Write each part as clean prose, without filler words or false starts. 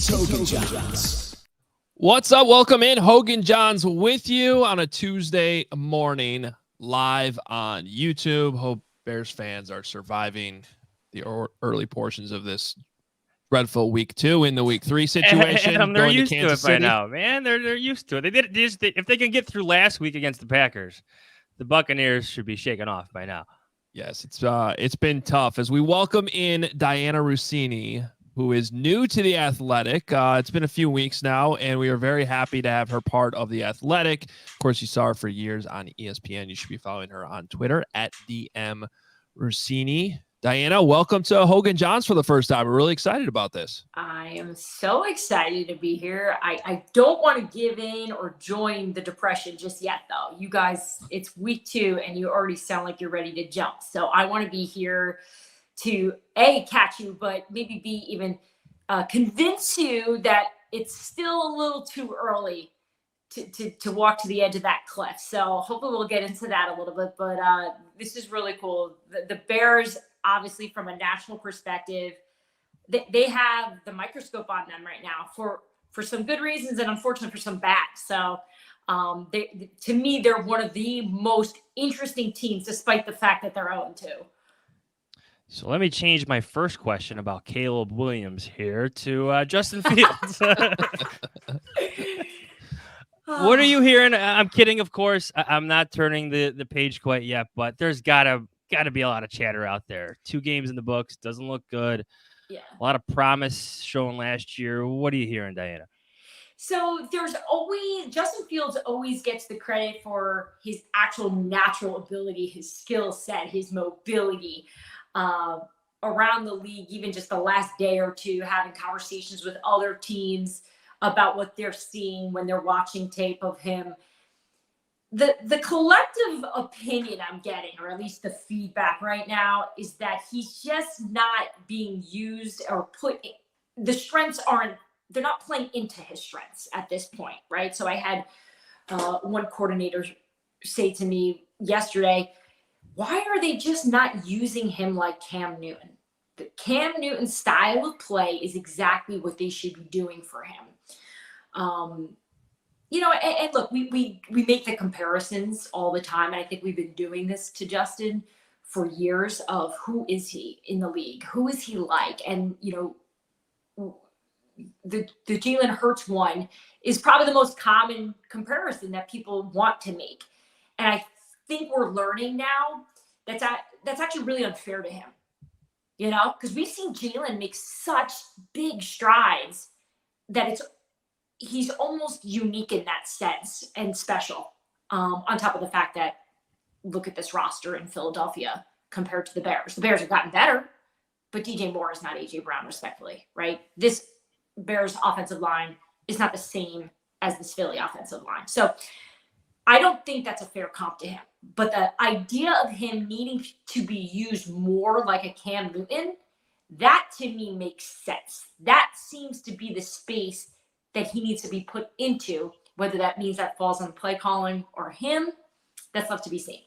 It's Hoge Jahns. What's up? Welcome in. Hoge Jahns with you on a Tuesday morning live on YouTube. Hope Bears fans are surviving the early portions of this dreadful week 2 in the week 3 situation. Adam, they're going used to to Kansas it by City. now, man. They're used to it. If they can get through last week against the Packers, the Buccaneers should be shaken off by now. Yes, it's been tough as we welcome in Dianna Russini, who is new to The Athletic. It's been a few weeks now, and we are very happy to have her part of The Athletic. Of course, you saw her for years on ESPN. You should be following her on Twitter at DM Russini. Dianna, welcome to Hoge Jahns for the first time. We're really excited about this. I am so excited to be here. I don't want to give in or join the depression just yet, though. You guys, it's week 2, and you already sound like you're ready to jump. So I want to be here to, A, catch you, but maybe B, even convince you that it's still a little too early to walk to the edge of that cliff. So hopefully we'll get into that a little bit. But this is really cool. The Bears, obviously, from a national perspective, they have the microscope on them right now for some good reasons and unfortunately for some bad. So to me, they're one of the most interesting teams, despite the fact that they're 0-2. So let me change my first question about Caleb Williams here to Justin Fields. What are you hearing? I'm kidding, of course. I'm not turning the page quite yet, but there's gotta be a lot of chatter out there. 2 games in the books, doesn't look good. Yeah. A lot of promise shown last year. What are you hearing, Dianna? So there's always, Justin Fields always gets the credit for his actual natural ability, his skill set, his mobility around the league, even just the last day or two, having conversations with other teams about what they're seeing when they're watching tape of him. The collective opinion I'm getting, or at least the feedback right now, is that he's just not being used or the strengths they're not playing into his strengths at this point, right? So I had one coordinator say to me yesterday, why are they just not using him like Cam Newton? The Cam Newton style of play is exactly what they should be doing for him. And look, we make the comparisons all the time. And I think we've been doing this to Justin for years of who is he in the league? Who is he like? And, the Jalen Hurts one is probably the most common comparison that people want to make. And I think we're learning now that's actually really unfair to him, because we've seen Jalen make such big strides that he's almost unique in that sense and special. On top of the fact that look at this roster in Philadelphia compared to the Bears. The Bears have gotten better, but DJ Moore is not AJ Brown, respectfully, right? This Bears offensive line is not the same as this Philly offensive line. So I don't think that's a fair comp to him. But the idea of him needing to be used more like a Cam Newton, that to me makes sense. That seems to be the space that he needs to be put into, whether that means that falls on play calling or him, that's left to be seen.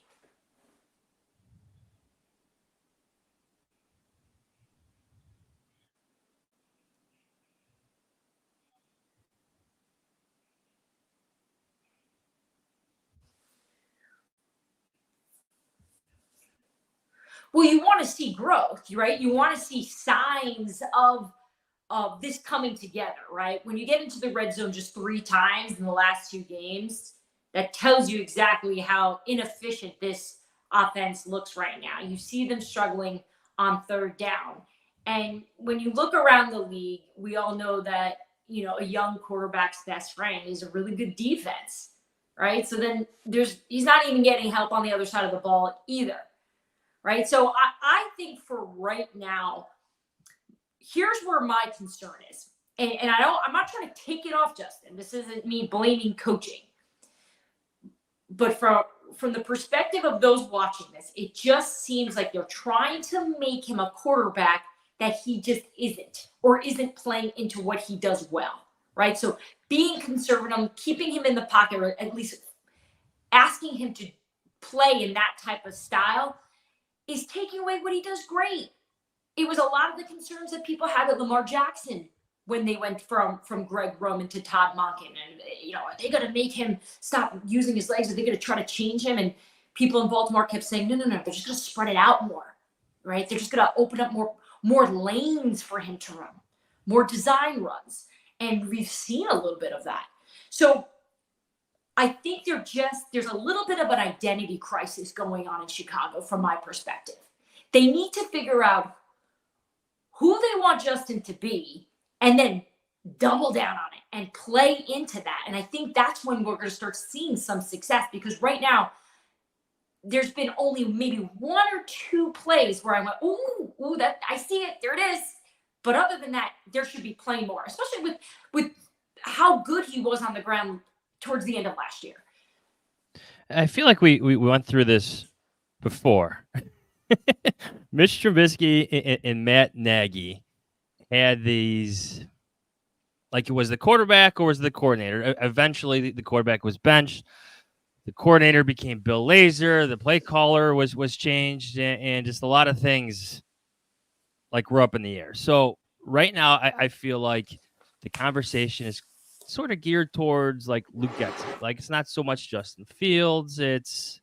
Well, you want to see growth, right? You want to see signs of this coming together, right? When you get into the red zone just 3 times in the last 2 games, that tells you exactly how inefficient this offense looks right now. You see them struggling on 3rd down. And when you look around the league, we all know that, a young quarterback's best friend is a really good defense, right? So then he's not even getting help on the other side of the ball either, right? So I think for right now, here's where my concern is. And I'm not trying to take it off Justin. This isn't me blaming coaching. But from the perspective of those watching this, it just seems like they're trying to make him a quarterback that he just isn't, or isn't playing into what he does well, right? So being conservative, keeping him in the pocket, or at least asking him to play in that type of style is taking away what he does great. It was a lot of the concerns that people had with Lamar Jackson when they went from Greg Roman to Todd Monken, and are they going to make him stop using his legs? Are they going to try to change him? And people in Baltimore kept saying, no, they're just going to spread it out more, right? They're just going to open up more lanes for him to run, more design runs, and we've seen a little bit of that. So I think there's a little bit of an identity crisis going on in Chicago from my perspective. They need to figure out who they want Justin to be and then double down on it and play into that. And I think that's when we're going to start seeing some success, because right now there's been only maybe one or two plays where I went, ooh, that I see it. There it is. But other than that, there should be plenty more, especially with how good he was on the ground towards the end of last year. I feel like we went through this before. Mitch Trubisky and Matt Nagy had these, like, it was the quarterback or was it the coordinator? Eventually, the quarterback was benched. The coordinator became Bill Lazor. The play caller was changed, and just a lot of things like were up in the air. So right now, I feel like the conversation is sort of geared towards like Luke Getsy. Like, it's not so much Justin Fields, it's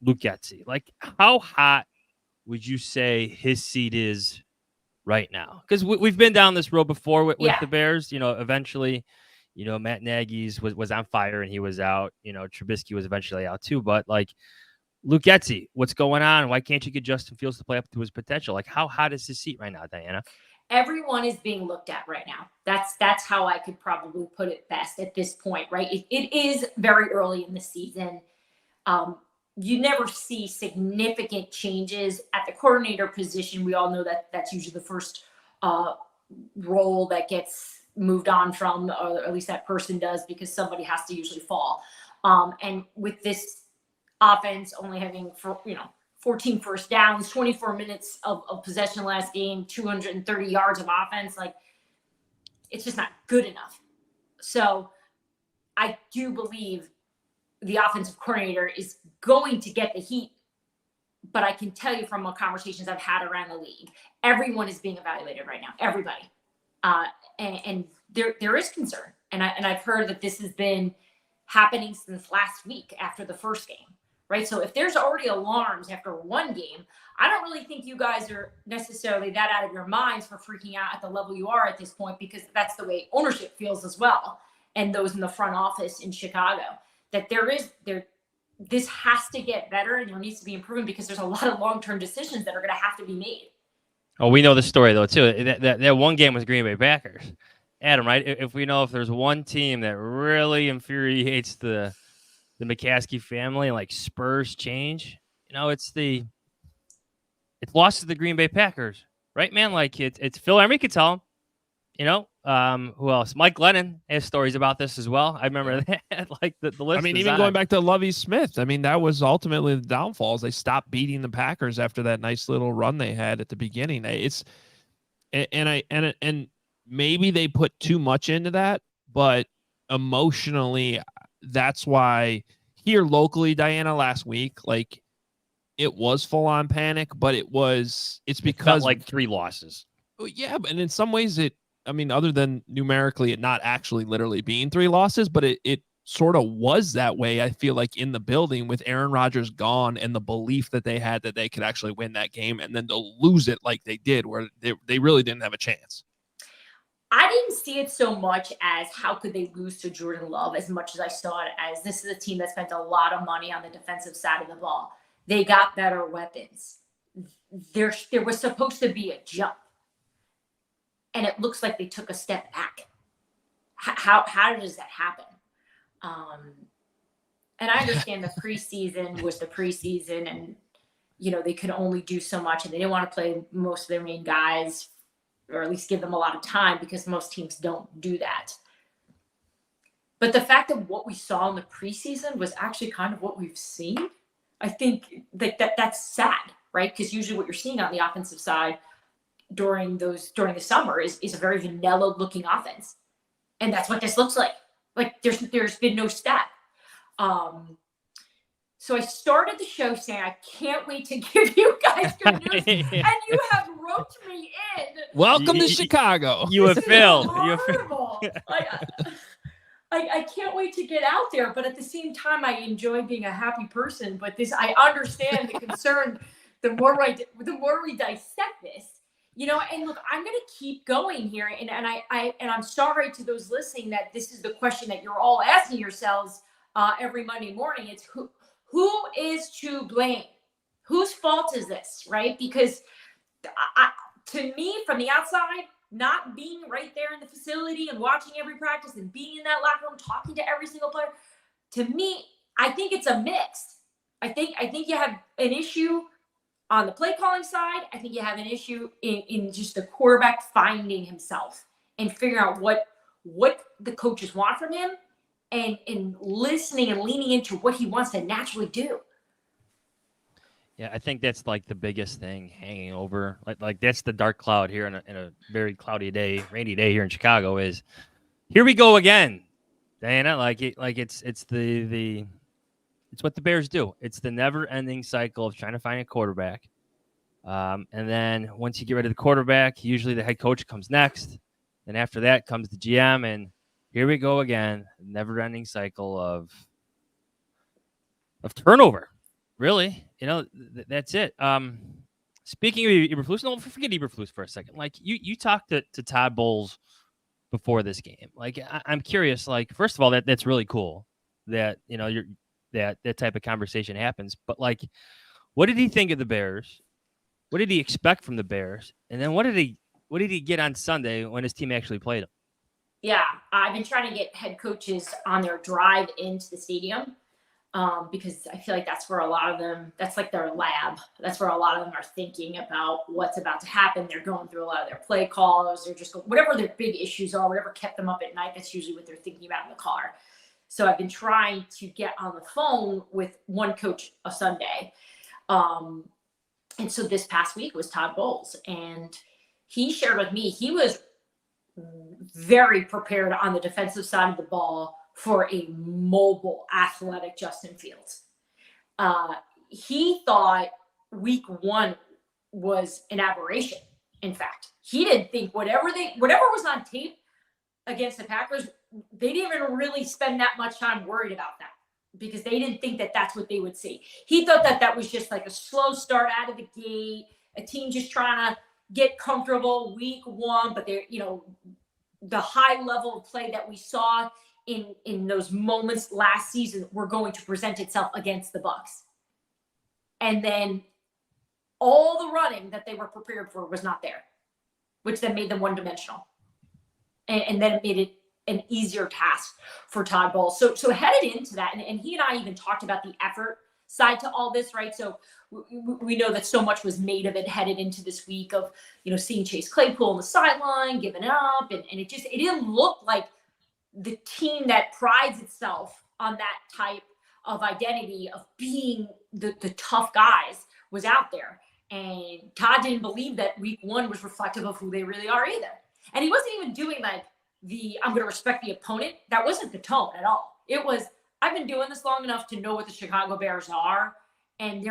Luke Getsy. Like, how hot would you say his seat is right now? Because we've been down this road before with the Bears. Eventually, Matt Nagy's was on fire and he was out. Trubisky was eventually out too. But like, Luke Getsy, what's going on? Why can't you get Justin Fields to play up to his potential? Like, how hot is his seat right now, Dianna? Everyone is being looked at right now. That's how I could probably put it best at this point, right? It is very early in the season. You never see significant changes at the coordinator position. We all know that that's usually the first role that gets moved on from, or at least that person does, because somebody has to usually fall. And with this offense only having 14 first downs, 24 minutes of possession last game, 230 yards of offense, like, it's just not good enough. So I do believe the offensive coordinator is going to get the heat, but I can tell you from the conversations I've had around the league, everyone is being evaluated right now, everybody. And there is concern. And I've heard that this has been happening since last week after the first game, right? So if there's already alarms after one game, I don't really think you guys are necessarily that out of your minds for freaking out at the level you are at this point, because that's the way ownership feels as well, and those in the front office in Chicago. That this has to get better and there needs to be improvement, because there's a lot of long-term decisions that are going to have to be made. Oh, we know the story though too. That one game was Green Bay Packers, Adam. Right? If there's one team that really infuriates the McCaskey family, like Spurs change, it's lost to the Green Bay Packers, right, man? Like it's Phil Emery could tell him. Who else? Mike Glennon has stories about this as well. I remember that. Like the list. I mean, even going back to Lovie Smith, I mean, that was ultimately the downfalls. They stopped beating the Packers after that nice little run they had at the beginning. And maybe they put too much into that, but emotionally, that's why here locally, Dianna, last week, like, it was full on panic, but it's because like 3 losses. Yeah, and in some ways other than numerically it not actually literally being 3 losses, but it sort of was that way, I feel like, in the building with Aaron Rodgers gone and the belief that they had that they could actually win that game, and then to lose it like they did, where they really didn't have a chance. I didn't see it so much as how could they lose to Jordan Love, as much as I saw it as this is a team that spent a lot of money on the defensive side of the ball. They got better weapons. There was supposed to be a jump, and it looks like they took a step back. How does that happen? And I understand the preseason was the preseason, and they could only do so much, and they didn't want to play most of their main guys, or at least give them a lot of time, because most teams don't do that. But the fact that what we saw in the preseason was actually kind of what we've seen, I think that's sad, right? Because usually what you're seeing on the offensive side during the summer is a very vanilla looking offense. And that's what this looks like. Like there's been no step. So I started the show saying, I can't wait to give you guys good news. And you have roped me in. Welcome to Chicago. You have failed. Horrible. I can't wait to get out there, but at the same time, I enjoy being a happy person. But I understand the concern. The more we dissect this, and look, I'm going to keep going here, and I'm sorry to those listening that this is the question that you're all asking yourselves every Monday morning. It's who is to blame? Whose fault is this, right? Because to me, from the outside, not being right there in the facility and watching every practice and being in that locker room, talking to every single player, to me, I think it's a mix. I think you have an issue on the play calling side. I think you have an issue in just the quarterback finding himself and figuring out what the coaches want from him and listening and leaning into what he wants to naturally do. Yeah, I think that's like the biggest thing hanging over. Like that's the dark cloud here in a very cloudy day, rainy day here in Chicago. Is here we go again, Dianna. It's what the Bears do. It's the never-ending cycle of trying to find a quarterback, and then once you get rid of the quarterback, usually the head coach comes next, and after that comes the GM, and here we go again. Never-ending cycle of turnover. Really, that's it. Speaking of Eberflus, no, forget Eberflus for a second. Like you talked to Todd Bowles before this game. Like I'm curious. Like first of all, that's really cool that that type of conversation happens. But like, what did he think of the Bears? What did he expect from the Bears? And then what did he get on Sunday when his team actually played him? Yeah, I've been trying to get head coaches on their drive into the stadium. Because I feel like that's where a lot of them, that's like their lab. That's where a lot of them are thinking about what's about to happen. They're going through a lot of their play calls. They're just whatever their big issues are, whatever kept them up at night, that's usually what they're thinking about in the car. So I've been trying to get on the phone with one coach a Sunday. And so this past week was Todd Bowles. And he shared with me, he was very prepared on the defensive side of the ball for a mobile, athletic Justin Fields. He thought week 1 was an aberration. In fact, he didn't think whatever was on tape against the Packers, they didn't even really spend that much time worried about that because they didn't think that that's what they would see. He thought that was just like a slow start out of the gate, a team just trying to get comfortable week 1, but they're, the high level of play that we saw in those moments last season were going to present itself against the Bucs. And then all the running that they were prepared for was not there, which then made them one-dimensional. And then it made it an easier task for Todd Bowles. So headed into that, and he and I even talked about the effort side to all this, right? So we know that so much was made of it headed into this week of, seeing Chase Claypool on the sideline, giving up, and it didn't look like the team that prides itself on that type of identity of being the tough guys was out there. And Todd didn't believe that week 1 was reflective of who they really are either. And he wasn't even doing like I'm going to respect the opponent. That wasn't the tone at all. It was, I've been doing this long enough to know what the Chicago Bears are, and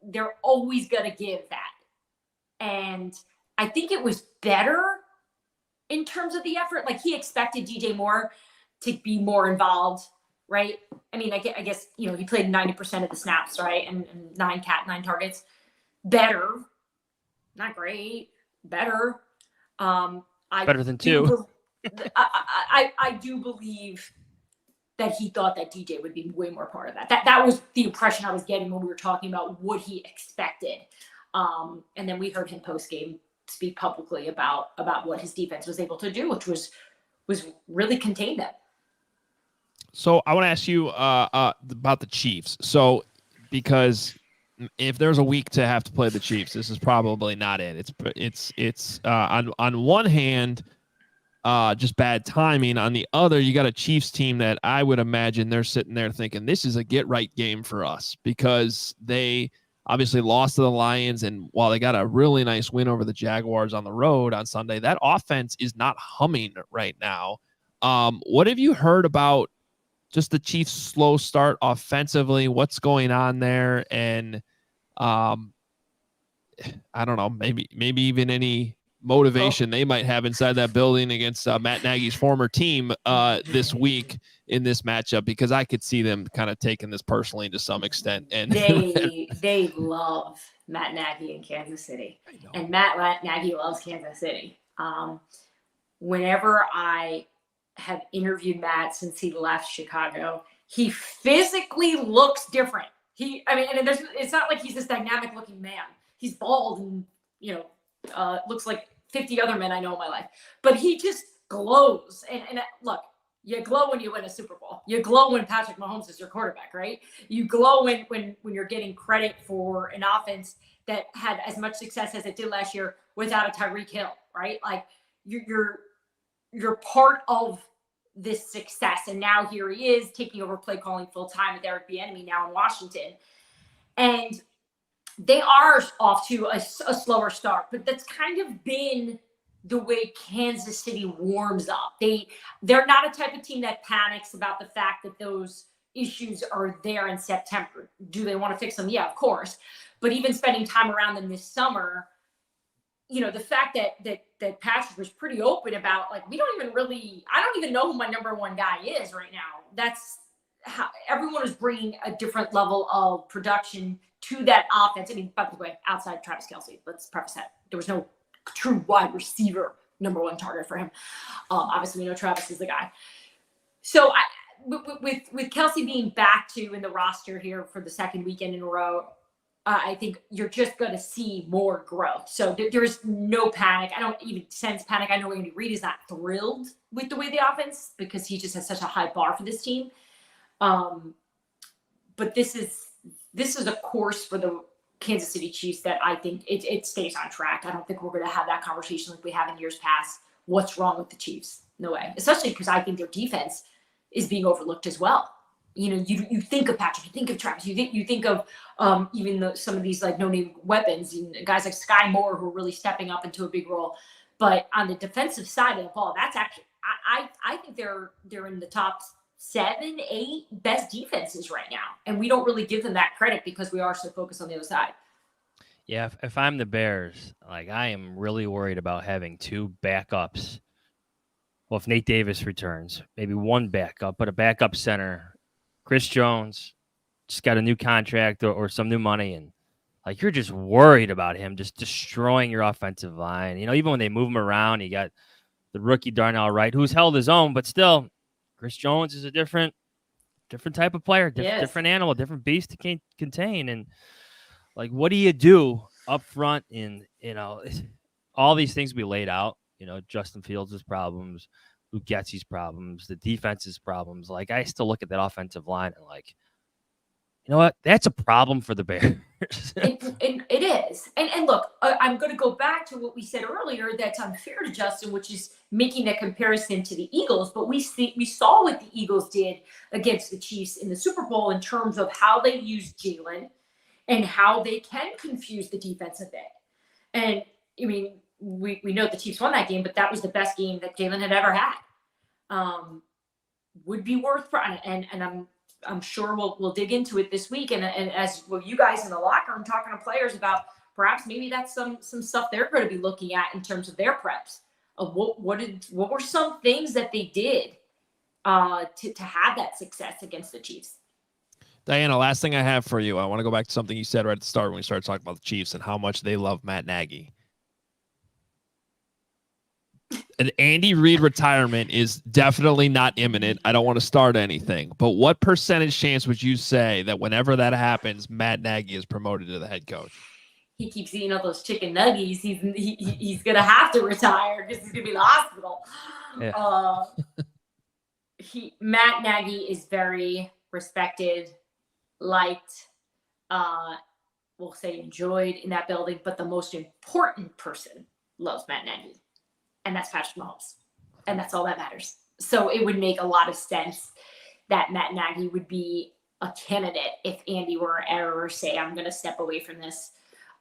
they're always going to give that. And I think it was better in terms of the effort. Like he expected DJ Moore to be more involved, right? I mean, I guess, he played 90% of the snaps, right? And 9 targets. Better. Not great. Better. Better than 2. I do believe that he thought that DJ would be way more part of that. That was the impression I was getting when we were talking about what he expected. And then we heard him post-game speak publicly about what his defense was able to do, which was really contain them. So I want to ask you about the Chiefs. So because if there's a week to have to play the Chiefs, this is probably not it. It's on one hand, just bad timing. On the other, you got a Chiefs team that I would imagine they're sitting there thinking this is a get right game for us because they obviously lost to the Lions. And while they got a really nice win over the Jaguars on the road on Sunday, that offense is not humming right now. What have you heard about just the Chiefs' slow start offensively, what's going on there, and I don't know, maybe even any motivation they might have inside that building against Matt Nagy's former team this week in this matchup, because I could see them kind of taking this personally to some extent. And they love Matt Nagy in Kansas City, and Matt Nagy loves Kansas City. Whenever I have interviewed Matt since he left Chicago, he physically looks different. And it's not like he's this dynamic looking man. He's bald and, looks like 50 other men I know in my life, but he just glows. And look, you glow when you win a Super Bowl. You glow when Patrick Mahomes is your quarterback, right? You glow when you're getting credit for an offense that had as much success as it did last year without a Tyreek Hill, right? Like you're part of this success. And now here he is taking over play calling full time with Eric Bieniemy now in Washington. And they are off to a slower start, but that's kind of been the way Kansas City warms up. They're not a type of team that panics about the fact that those issues are there in September. Do they want to fix them? Yeah, of course. But even spending time around them this summer, the fact that Patrick was pretty open about, like, I don't even know who my number one guy is right now. That's how everyone is bringing a different level of production to that offense. I mean, by the way, outside Travis Kelce, let's preface that. There was no true wide receiver number one target for him. Obviously, we know Travis is the guy. So with Kelce being back in the roster here for the second weekend in a row, I think you're just going to see more growth. So there's no panic. I don't even sense panic. I know Andy Reid is not thrilled with the way the offense, because he just has such a high bar for this team. But this is a course for the Kansas City Chiefs that I think it stays on track. I don't think we're going to have that conversation like we have in years past. What's wrong with the Chiefs? No way. Especially because I think their defense is being overlooked as well. You think of Patrick, you think of Travis, you think of even some of these like no-name weapons, guys like Sky Moore who are really stepping up into a big role. But on the defensive side of the ball, that's actually I think they're in the top 7, 8 best defenses right now, and we don't really give them that credit because we are so focused on the other side. Yeah, if I'm the Bears, like, I am really worried about having 2 backups. Well, if Nate Davis returns, maybe 1 backup, but a backup center. Chris Jones just got a new contract or some new money, and like, you're just worried about him just destroying your offensive line. Even when they move him around, you got the rookie Darnell Wright, who's held his own, but still, Chris Jones is a different type of player, different animal, different beast to contain. And like, what do you do up front in, all these things we laid out, Justin Fields' problems, Luke Getsy's problems, the defense's problems. Like, I still look at that offensive line and like, you know what? That's a problem for the Bears. It is. And look, I'm going to go back to what we said earlier that's unfair to Justin, which is making a comparison to the Eagles. But we saw what the Eagles did against the Chiefs in the Super Bowl in terms of how they used Jalen and how they can confuse the defense a bit. And, I mean, we know the Chiefs won that game, but that was the best game that Jalen had ever had. Would be worth, and I'm sure we'll dig into it this week, and as well, you guys in the locker room talking to players about perhaps maybe that's some stuff they're going to be looking at in terms of their preps of what were some things that they did to have that success against the Chiefs. Dianna, last thing I have for you, I want to go back to something you said right at the start when we started talking about the Chiefs and how much they love Matt Nagy. An Andy Reid retirement is definitely not imminent. I don't want to start anything, but what percentage chance would you say that whenever that happens, Matt Nagy is promoted to the head coach? He keeps eating all those chicken nuggets. He's gonna have to retire because he's gonna be in the hospital. Yeah. Matt Nagy is very respected, liked, we'll say enjoyed in that building, but the most important person loves Matt Nagy. And that's Patrick Mahomes. And that's all that matters. So it would make a lot of sense that Matt Nagy would be a candidate if Andy were to ever say, I'm going to step away from this.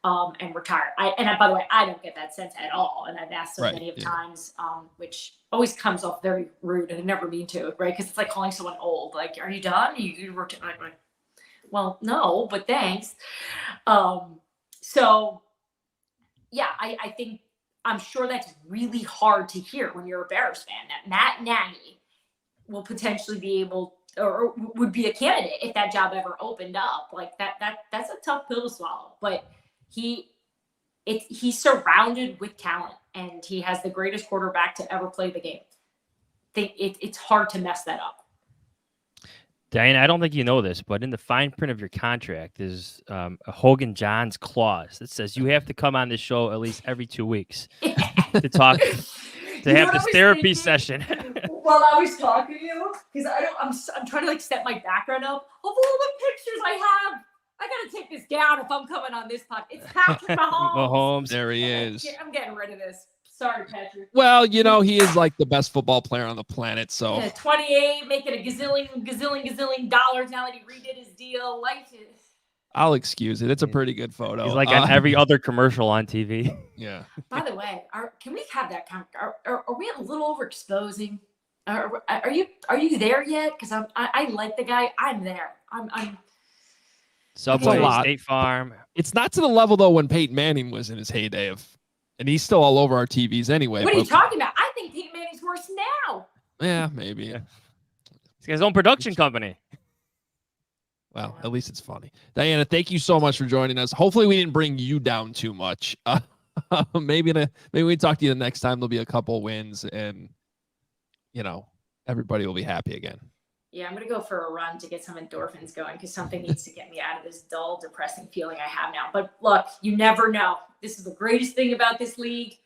and retire. By the way, I don't get that sense at all. And I've asked so Right, many of yeah. times, which always comes off very rude, and I never mean to, right? Because it's like calling someone old. Like, are you done? You retire? Like, well, no, but thanks. So yeah, I think I'm sure that's really hard to hear when you're a Bears fan, that Matt Nagy will potentially be able or would be a candidate if that job ever opened up. Like that's a tough pill to swallow. But he's surrounded with talent, and he has the greatest quarterback to ever play the game. It's hard to mess that up. Dianna, I don't think you know this, but in the fine print of your contract is a Hoge Jahns clause that says you have to come on this show at least every 2 weeks to talk, to have this therapy session. While I was talking to you, because I'm trying to like set my background up of all the pictures I have. I gotta take this down if I'm coming on this podcast. It's Patrick Mahomes. There he is. I'm getting rid of this. Sorry, Patrick. Well, he is like the best football player on the planet. So 28, making a gazillion dollars now that he redid his deal. Life is. I'll excuse it. It's a pretty good photo. He's like on every other commercial on TV. Yeah. By the way, can we have that? Are we a little overexposing? Are you there yet? Because I like the guy. I'm there. I'm. Subway, lot. State Farm. It's not to the level though when Peyton Manning was in his heyday and he's still all over our TVs anyway. What are you talking about? I think Peyton Manning's worse now. Yeah, maybe. Yeah. He's got his own production company. Well, at least it's funny. Dianna, thank you so much for joining us. Hopefully we didn't bring you down too much. Maybe we talk to you the next time. There'll be a couple wins and, everybody will be happy again. Yeah, I'm going to go for a run to get some endorphins going because something needs to get me out of this dull, depressing feeling I have now. But look, you never know. This is the greatest thing about this league.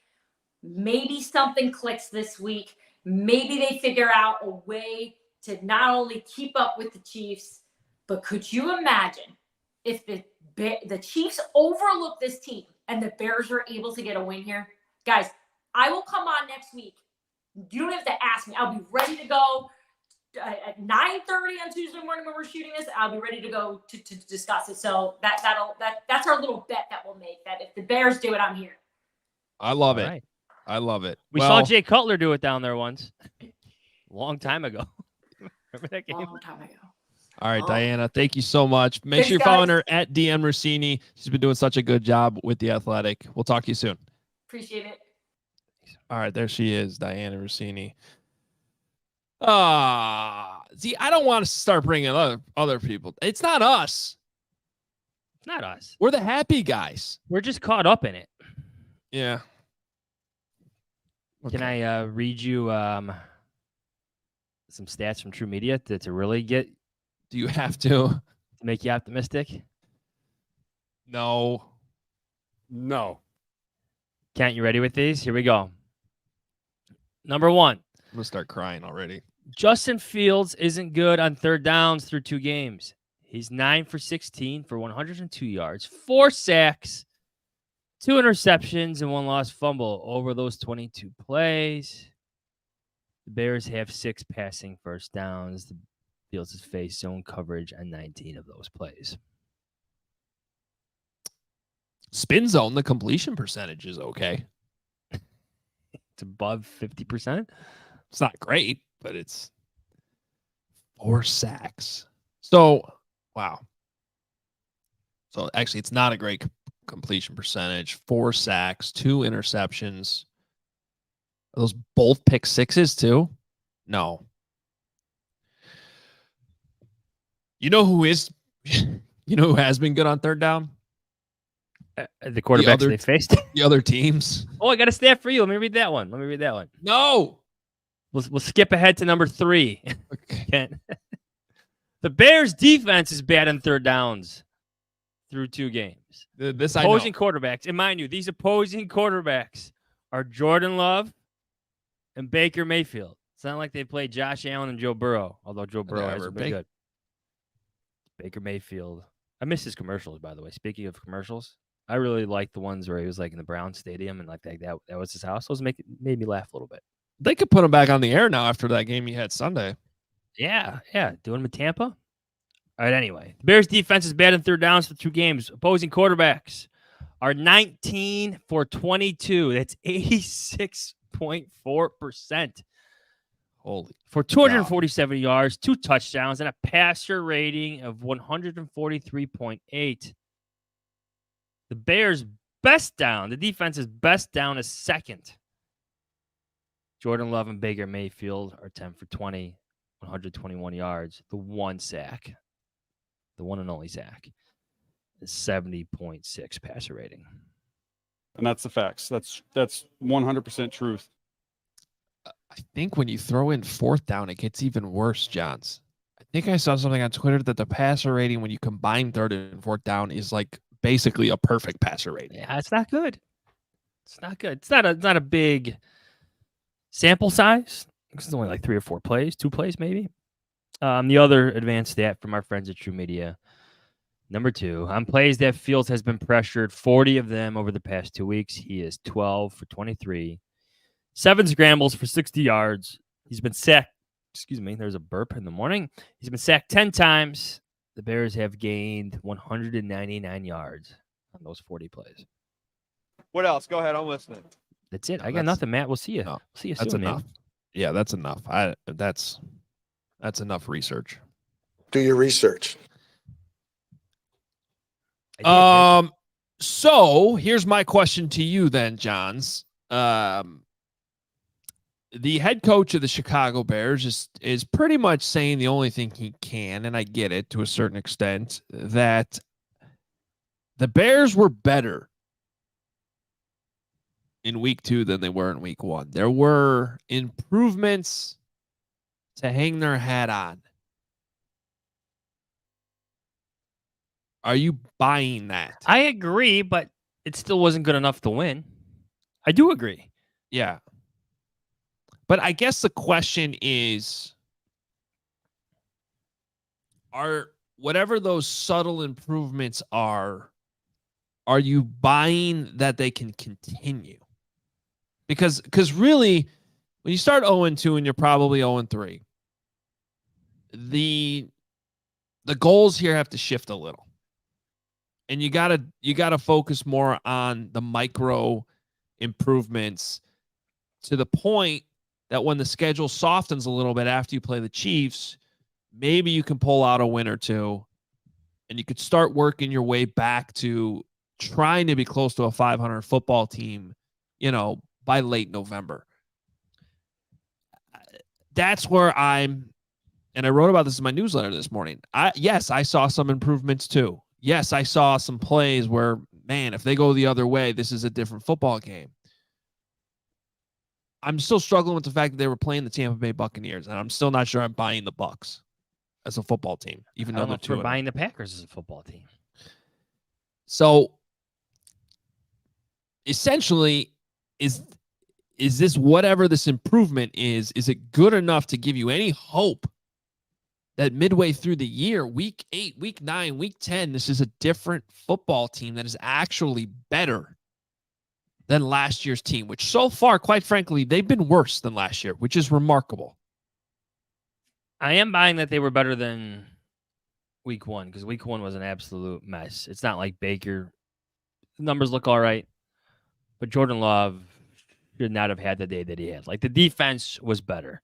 Maybe something clicks this week. Maybe they figure out a way to not only keep up with the Chiefs, but could you imagine if the Chiefs overlook this team and the Bears are able to get a win here? Guys, I will come on next week. You don't have to ask me. I'll be ready to go. At 9:30 on Tuesday morning when we're shooting this, I'll be ready to go to discuss it. So that's our little bet that we'll make. That if the Bears do it, I'm here. I love it. Right. I love it. We saw Jay Cutler do it down there once, long time ago. Remember that game? Long time ago. All right, Dianna, thank you so much. Make Thanks, sure you're guys. following her at Dianna Russini. She's been doing such a good job with The Athletic. We'll talk to you soon. Appreciate it. All right, there she is, Dianna Russini. See, I don't want to start bringing other people. It's not us. It's not us. We're the happy guys. We're just caught up in it. Yeah. Can I read you some stats from True Media to really get? Do you have to make you optimistic? No. Kent, you ready with these? Here we go. Number one. I'm going to start crying already. Justin Fields isn't good on third downs through 2 games. He's 9 for 16 for 102 yards, 4 sacks, 2 interceptions, and 1 lost fumble over those 22 plays. The Bears have 6 passing first downs. The Fields has faced zone coverage on 19 of those plays. Spin zone, the completion percentage is okay. It's above 50%. It's not great, but it's 4 sacks. So, wow. So, actually, it's not a great completion percentage. 4 sacks, 2 interceptions. Are those both pick sixes, too? No. You know who is? You know who has been good on third down? The quarterbacks they faced. The other teams. Oh, I got a stat for you. Let me read that one. No. We'll skip ahead to number 3. Okay. The Bears' defense is bad on third downs through 2 games. This opposing quarterbacks, and mind you, these opposing quarterbacks are Jordan Love and Baker Mayfield. It's not like they played Josh Allen and Joe Burrow, although Joe Burrow hasn't been good. Baker Mayfield. I miss his commercials, by the way. Speaking of commercials, I really liked the ones where he was like in the Brown Stadium and like that was his house. Those made me laugh a little bit. They could put him back on the air now after that game he had Sunday. Yeah. Doing him in Tampa. All right, anyway. The Bears defense is bad in third downs for 2 games. Opposing quarterbacks are 19 for 22. That's 86.4%. Holy. For 247 yards, 2 touchdowns, and a passer rating of 143.8. The Bears' best down, the defense's best down is second. Jordan Love and Baker Mayfield are 10 for 20, 121 yards. The one sack, the one and only sack, is 70.6 passer rating. And that's the facts. That's 100% truth. I think when you throw in fourth down, it gets even worse, Johns. I think I saw something on Twitter that the passer rating when you combine third and fourth down is like basically a perfect passer rating. Yeah, it's not good. It's not good. It's not a big sample size. It's only like 3 or 4 plays, 2 plays maybe. The other advanced stat from our friends at True Media, number 2, on plays that Fields has been pressured, 40 of them over the past 2 weeks. He is 12 for 23, 7 scrambles for 60 yards. He's been sacked. Excuse me, there's a burp in the morning. He's been sacked 10 times. The Bears have gained 199 yards on those 40 plays. What else? Go ahead. I'm listening. That's it. No, I got that's- nothing, Matt. We'll see you. no, We'll see you That's soon, enough. man. Yeah, that's enough. That's enough research. Do your research. I did, Vic. So here's my question to you then, Johns. The head coach of the Chicago Bears is pretty much saying the only thing he can, and I get it to a certain extent, that the Bears were better in week 2 than they were in week 1. There were improvements to hang their hat on. Are you buying that? I agree, but it still wasn't good enough to win. I do agree. Yeah. But I guess the question is, are whatever those subtle improvements are you buying that they can continue? Because really, when you start 0-2 and you're probably 0-3, the goals here have to shift a little. And you gotta focus more on the micro improvements to the point that when the schedule softens a little bit after you play the Chiefs, maybe you can pull out a win or two and you could start working your way back to trying to be close to a 500 football team, by late November. That's where and I wrote about this in my newsletter this morning. Yes, I saw some improvements too. Yes, I saw some plays where, man, if they go the other way, this is a different football game. I'm still struggling with the fact that they were playing the Tampa Bay Buccaneers, and I'm still not sure I'm buying the Bucs as a football team, even I though don't know they're if we're 2-0. buying the Packers as a football team. So essentially, is this whatever this improvement is it good enough to give you any hope that midway through the year, week 8, week 9, week 10, this is a different football team that is actually better than last year's team, which so far, quite frankly, they've been worse than last year, which is remarkable. I am buying that they were better than week 1 because week 1 was an absolute mess. It's not like Baker. The numbers look all right, but Jordan Love should not have had the day that he had. Like, the defense was better.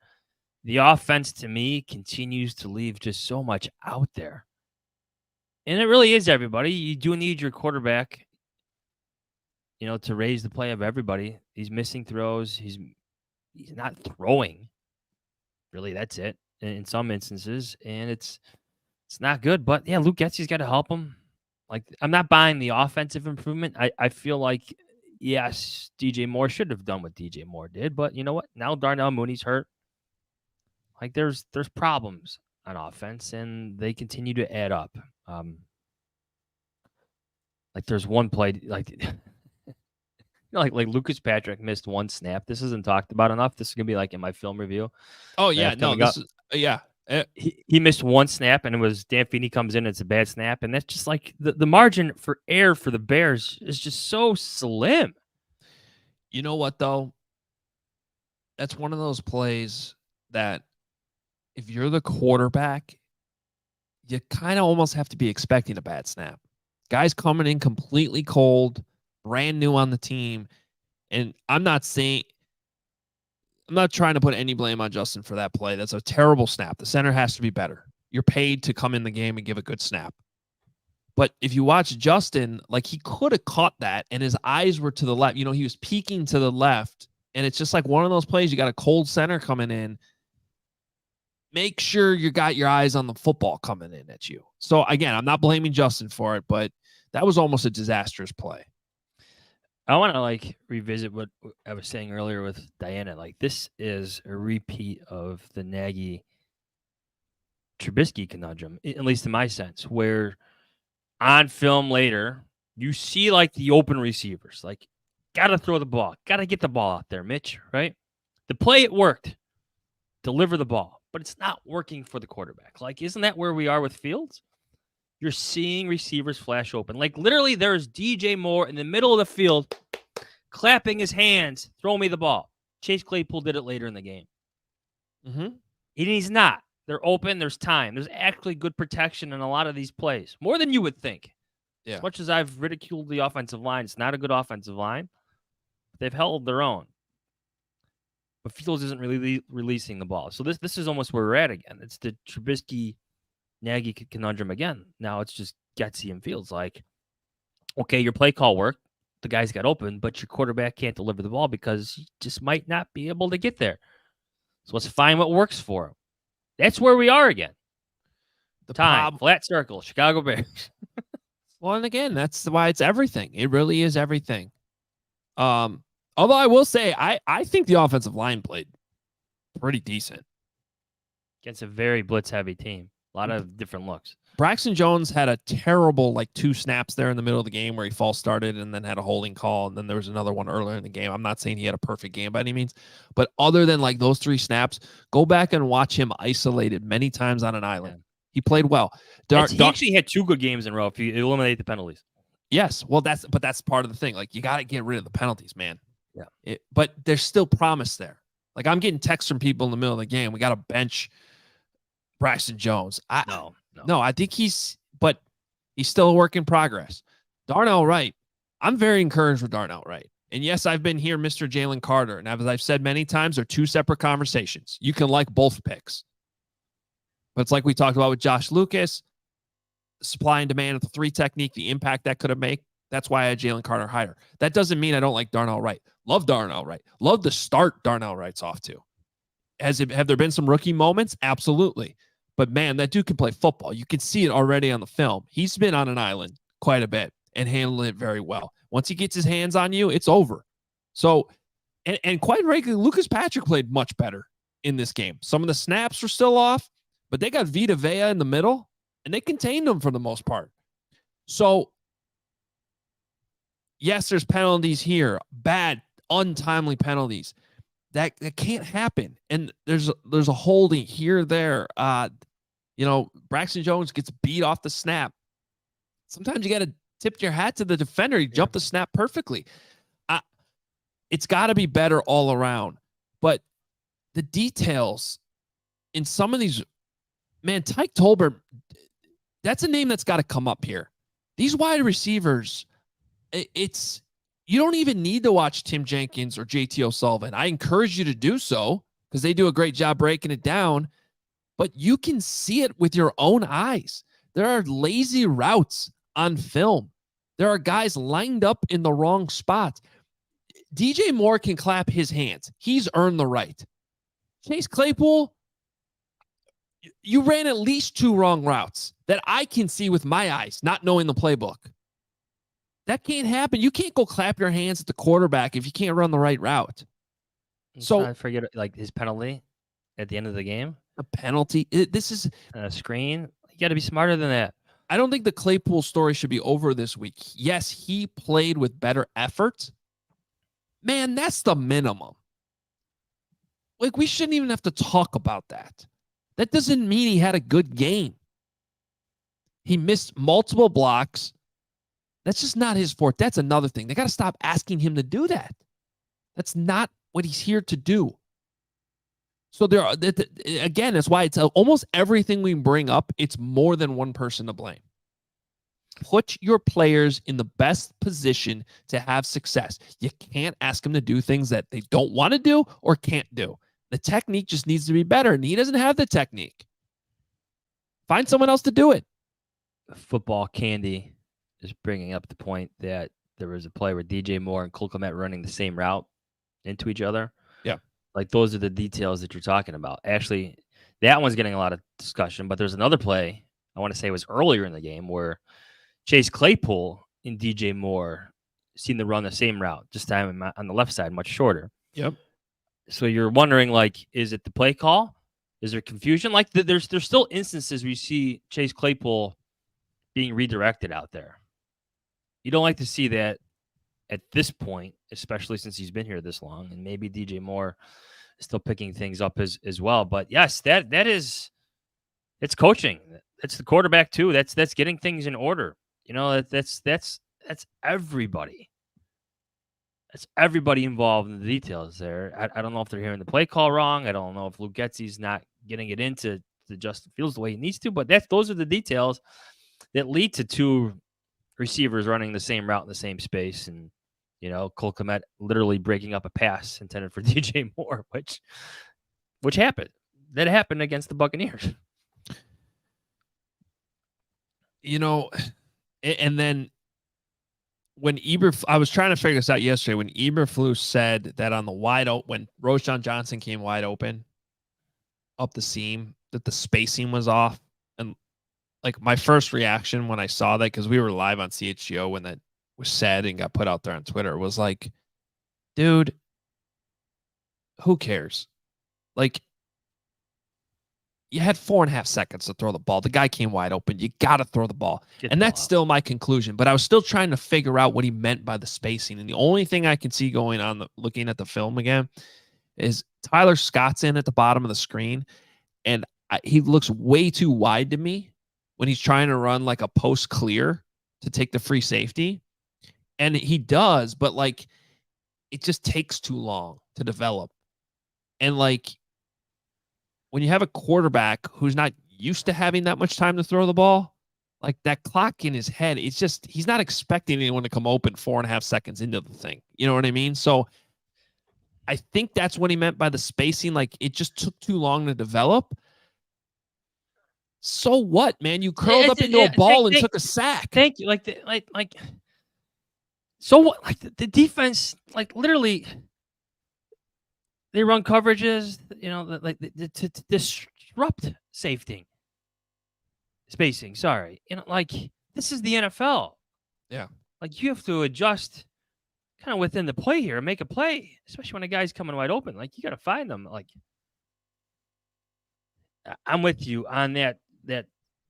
The offense, to me, continues to leave just so much out there. And it really is everybody. You do need your quarterback, to raise the play of everybody. He's missing throws. He's not throwing. Really, that's it in some instances. And it's not good. But, yeah, Luke Getsy's got to help him. Like, I'm not buying the offensive improvement. I feel like, yes, DJ Moore should have done what DJ Moore did. But you know what? Now Darnell Mooney's hurt. Like, there's problems on offense, and they continue to add up. Like, there's one play, like, like Lucas Patrick missed one snap. This isn't talked about enough. This is gonna be like in my film review. Oh yeah, no, this is He missed one snap, and it was Dan Feeney comes in. And it's a bad snap, and that's just like the margin for error for the Bears is just so slim. You know what though? That's one of those plays that if you're the quarterback, you kind of almost have to be expecting a bad snap. Guys coming in completely cold, brand new on the team. And I'm not trying to put any blame on Justin for that play. That's a terrible snap. The center has to be better. You're paid to come in the game and give a good snap. But if you watch Justin, like he could have caught that and his eyes were to the left. You know, he was peeking to the left. And it's just like one of those plays. You got a cold center coming in. Make sure you got your eyes on the football coming in at you. So again, I'm not blaming Justin for it, but that was almost a disastrous play. I want to revisit what I was saying earlier with Dianna. Like, this is a repeat of the Nagy Trubisky conundrum, at least in my sense, where on film later, you see like the open receivers, like, got to throw the ball, got to get the ball out there, Mitch, right? The play, it worked. Deliver the ball, but it's not working for the quarterback. Like, isn't that where we are with Fields? You're seeing receivers flash open. Like, literally, there's DJ Moore in the middle of the field clapping his hands, throw me the ball. Chase Claypool did it later in the game. Mm-hmm. He's not. They're open. There's time. There's actually good protection in a lot of these plays, more than you would think. Yeah. As much as I've ridiculed the offensive line, it's not a good offensive line. They've held their own. But Fields isn't really releasing the ball. So this is almost where we're at again. It's the Trubisky-Nagy conundrum again. Now it's just Getsy and Fields. Like, okay, your play call worked. The guys got open, but your quarterback can't deliver the ball because he just might not be able to get there. So let's find what works for him. That's where we are again. Flat circle, Chicago Bears. Well, and again, that's why it's everything. It really is everything. Although I will say, I think the offensive line played pretty decent Against a very blitz-heavy team. A lot of different looks. Braxton Jones had a terrible, 2 snaps there in the middle of the game where he false started and then had a holding call. And then there was another one earlier in the game. I'm not saying he had a perfect game by any means, but other than those 3 snaps, go back and watch him isolated many times on an island. Yeah. He played well. He actually had 2 good games in a row if you eliminate the penalties. Yes. Well, that's part of the thing. You got to get rid of the penalties, man. Yeah. But there's still promise there. I'm getting texts from people in the middle of the game. We got to bench Braxton Jones. No, I think he's still a work in progress. Darnell Wright, I'm very encouraged with Darnell Wright. And yes, I've been here, Mr. Jalen Carter. And as I've said many times, they're 2 separate conversations. You can like both picks. But it's like we talked about with Josh Lucas, supply and demand of the 3 technique, the impact that could have made. That's why I had Jalen Carter higher. That doesn't mean I don't like Darnell Wright. Love Darnell Wright. Love the start Darnell Wright's off to. Have there been some rookie moments? Absolutely. But, man, that dude can play football. You can see it already on the film. He's been on an island quite a bit and handling it very well. Once he gets his hands on you, it's over. So, and quite frankly, Lucas Patrick played much better in this game. Some of the snaps were still off, but they got Vita Vea in the middle, and they contained them for the most part. So, yes, there's penalties here. Bad, untimely penalties. That can't happen. And there's a holding here, there. Braxton Jones gets beat off the snap. Sometimes you got to tip your hat to the defender. He jumped the snap perfectly. It's got to be better all around. But the details in some of these, man, Tyke Tolbert, that's a name that's got to come up here. These wide receivers, you don't even need to watch Tim Jenkins or JT O'Sullivan. I encourage you to do so because they do a great job breaking it down, but you can see it with your own eyes. There are lazy routes on film. There are guys lined up in the wrong spots. DJ Moore can clap his hands. He's earned the right. Chase Claypool, you ran at least 2 wrong routes that I can see with my eyes, not knowing the playbook. That can't happen. You can't go clap your hands at the quarterback if you can't run the right route. So I forget his penalty at the end of the game. A penalty. This is a screen. You got to be smarter than that. I don't think the Claypool story should be over this week. Yes, he played with better effort. Man, that's the minimum. We shouldn't even have to talk about that. That doesn't mean he had a good game. He missed multiple blocks. That's just not his forte. That's another thing. They got to stop asking him to do that. That's not what he's here to do. So again, that's why it's almost everything we bring up, it's more than one person to blame. put your players in the best position to have success. You can't ask them to do things that they don't want to do or can't do. The technique just needs to be better, and he doesn't have the technique. Find someone else to do it. Football Candy is bringing up the point that there was a play where DJ Moore and Cole Kmet running the same route into each other. Yeah. Like, those are the details that you're talking about. Actually, that one's getting a lot of discussion, but there's another play, I want to say it was earlier in the game, where Chase Claypool and DJ Moore seem to run the same route, just time on the left side, much shorter. Yep. So you're wondering, like, is it the play call? Is there confusion? Like, there's still instances where you see Chase Claypool being redirected out there. You don't like to see that at this point, especially since he's been here this long, and maybe DJ Moore is still picking things up as well. But yes, it's coaching. It's the quarterback too. That's getting things in order. You know, that's everybody. That's everybody involved in the details there. I don't know if they're hearing the play call wrong. I don't know if Luke Getsy's not getting it into Justin Fields the way he needs to. But those are the details that lead to two receivers running the same route in the same space, and Cole Kmet literally breaking up a pass intended for DJ Moore, which happened. That happened against the Buccaneers. And then when I was trying to figure this out yesterday, when Eberflus said that on the wide open, when Roschon Johnson came wide open up the seam, that the spacing was off. And like, my first reaction when I saw that, because we were live on CHGO when that was said and got put out there on Twitter, was like, dude, who cares? Like, you had 4.5 seconds to throw the ball. The guy came wide open. You got to throw the ball. And that's still my conclusion. But I was still trying to figure out what he meant by the spacing. And the only thing I can see going on, looking at the film again, is Tyler Scott's in at the bottom of the screen. And he looks way too wide to me when he's trying to run like a post clear to take the free safety. And he does, but like, it just takes too long to develop. And like, when you have a quarterback who's not used to having that much time to throw the ball, like, that clock in his head, it's just, he's not expecting anyone to come open 4.5 seconds into the thing. You know what I mean? So I think that's what he meant by the spacing. Like, it just took too long to develop. So what, man? You curled up into a ball and took a sack. Thank you. Like, so what? Like, the defense, like, literally, they run coverages, to disrupt safety. Spacing, sorry. Like, this is the NFL. Yeah. Like, you have to adjust kind of within the play here and make a play, especially when a guy's coming wide open. Like, you got to find them. Like, I'm with you on that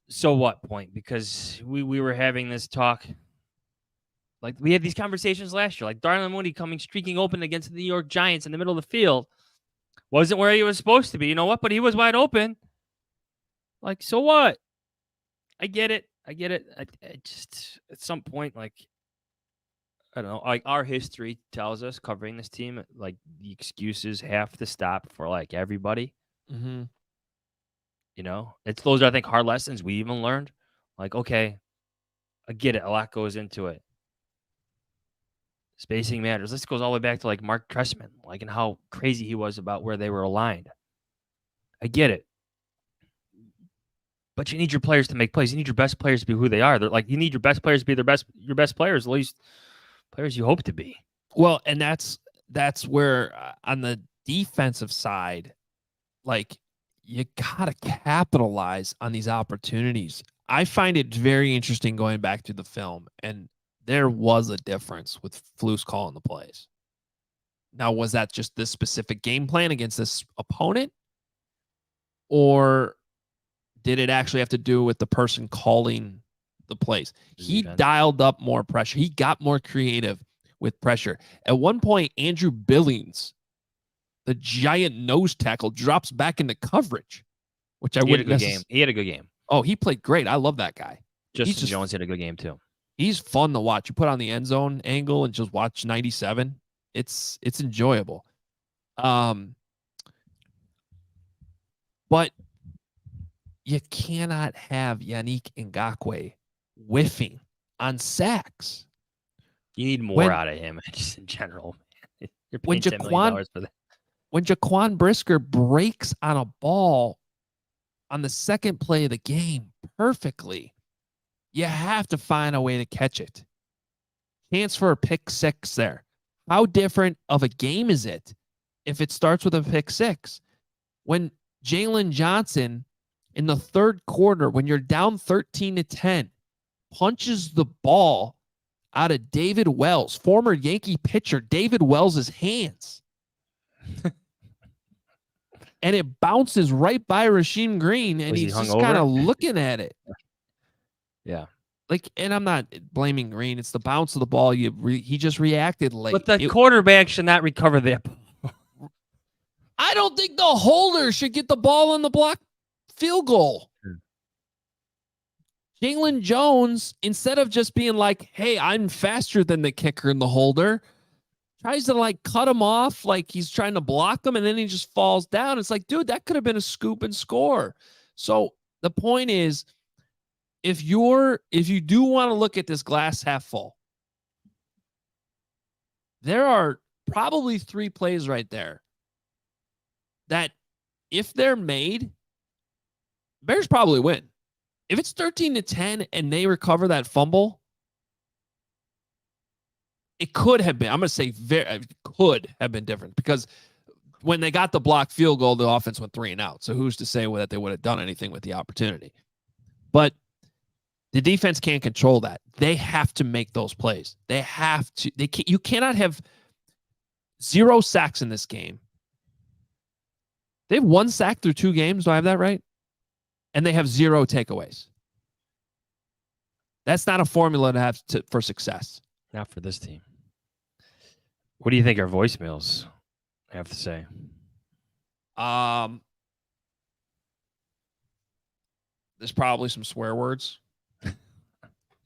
so what point, because we were having this talk. Like, we had these conversations last year. Like, Darnell Mooney coming streaking open against the New York Giants in the middle of the field. Wasn't where he was supposed to be. You know what? But he was wide open. Like, so what? I get it. I just, at some point, like, I don't know. Like, our history tells us, covering this team, like, the excuses have to stop for, like, everybody. Mm-hmm. Those are, I think, hard lessons we even learned. Like, okay, I get it. A lot goes into it. Spacing matters. This goes all the way back to, like, Mark Trestman, like, and how crazy he was about where they were aligned. I get it. But you need your players to make plays. You need your best players to be who they are. They're like, you need your best players to be your best players, at least players you hope to be. Well, and that's where on the defensive side, like, you got to capitalize on these opportunities. I find it very interesting going back to the film, and there was a difference with Flus calling the plays. Now, was that just this specific game plan against this opponent? Or did it actually have to do with the person calling the plays? He dialed up more pressure. He got more creative with pressure. At one point, Andrew Billings, the giant nose tackle, drops back into coverage, which I wouldn't necessarily. He had a good game. Oh, he played great. I love that guy. Justin Jones had a good game too. He's fun to watch. You put on the end zone angle and just watch 97. It's enjoyable. But you cannot have Yannick Ngakoue whiffing on sacks. You need more out of him, just in general. You're paying $10 million for that. When Jaquan Brisker breaks on a ball on the second play of the game perfectly, you have to find a way to catch it. Chance for a pick six there. How different of a game is it if it starts with a pick six? When Jalen Johnson in the third quarter, when you're down 13-10, punches the ball out of David Wells, former Yankee pitcher David Wells' hands. And it bounces right by Rasheem Green, and he's just kind of looking at it. Yeah. Like, and I'm not blaming Green. It's the bounce of the ball. He just reacted late. But the quarterback should not recover that. I don't think the holder should get the ball on the block field goal. Jalen Jones, instead of just being like, hey, I'm faster than the kicker and the holder, tries to like cut him off like he's trying to block him, and then he just falls down. It's like, dude, that could have been a scoop and score. So the point is, if you do want to look at this glass half full, there are probably 3 plays right there that if they're made, Bears probably win. If it's 13-10 and they recover that fumble, it could have been, I'm going to say could have been different, because when they got the blocked field goal, the offense went 3 and out. So who's to say that they would have done anything with the opportunity? But the defense can't control that. They have to make those plays. They have to. You cannot have 0 sacks in this game. They have 1 sack through 2 games. Do I have that right? And they have 0 takeaways. That's not a formula to have for success. Not for this team. What do you think our voicemails have to say? There's probably some swear words. A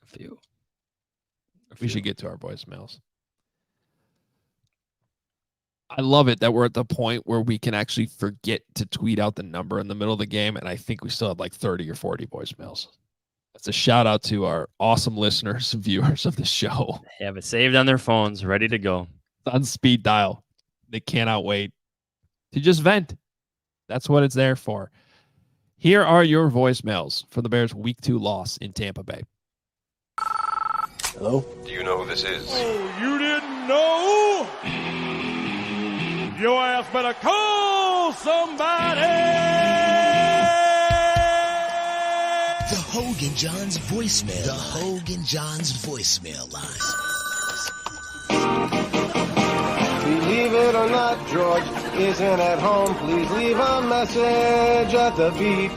few. We should get to our voicemails. I love it that we're at the point where we can actually forget to tweet out the number in the middle of the game, and I think we still have like 30 or 40 voicemails. That's a shout out to our awesome listeners and viewers of the show. They have it saved on their phones, ready to go. It's on speed dial. They cannot wait to just vent. That's what it's there for. Here are your voicemails for the Bears' Week 2 loss in Tampa Bay. Hello? Do you know who this is? Oh, you didn't know? Your ass better call somebody! The Hoge Jahns voicemail. The Hoge Jahns voicemail line. Believe it or not, George isn't at home. Please leave a message at the beep.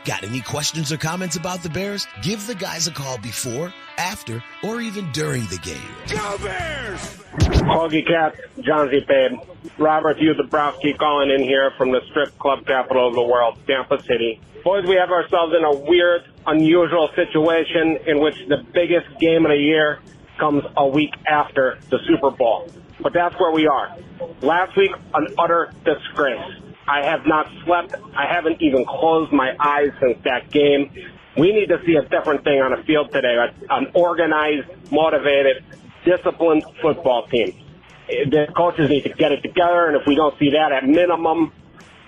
Got any questions or comments about the Bears? Give the guys a call before, after, or even during the game. Go Bears! Hoagie Cat, John Z. Babe. Robert Hugh Dabrowski calling in here from the strip club capital of the world, Tampa City. Boys, we have ourselves in a weird, unusual situation in which the biggest game of the year comes a week after the Super Bowl. But that's where we are. Last week, an utter disgrace. I have not slept. I haven't even closed my eyes since that game. We need to see a different thing on the field today. An organized, motivated, disciplined football team. The coaches need to get it together, and if we don't see that at minimum,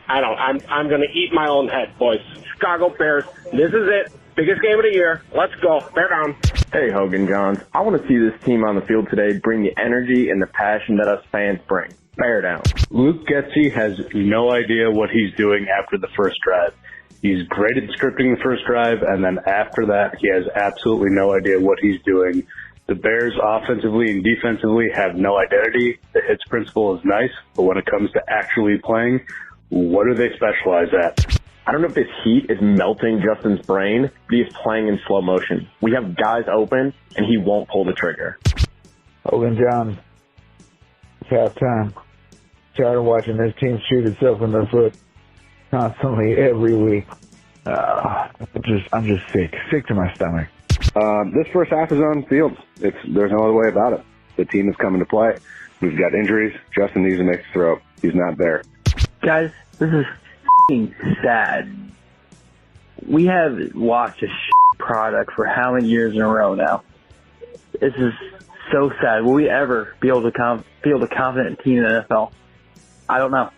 I'm going to eat my own head, boys. Chicago Bears, this is it. Biggest game of the year. Let's go. Bear down. Hey, Hoge Jahns. I want to see this team on the field today bring the energy and the passion that us fans bring. Bear down. Luke Getsy has no idea what he's doing after the first drive. He's great at scripting the first drive, and then after that, he has absolutely no idea what he's doing. The Bears offensively and defensively have no identity. The hits principle is nice, but when it comes to actually playing, what do they specialize at? I don't know if this heat is melting Justin's brain, but he's playing in slow motion. We have guys open, and he won't pull the trigger. Hoge Jahns, it's halftime. Tired of watching this team shoot itself in the foot constantly every week. I'm just sick to my stomach. This first half is on the field. There's no other way about it. The team is coming to play. We've got injuries. Justin needs to make the throw. He's not there. Guys, this is sad. We have watched a product for how many years in a row now? This is so sad. Will we ever be able to field a confident team in the NFL? I don't know.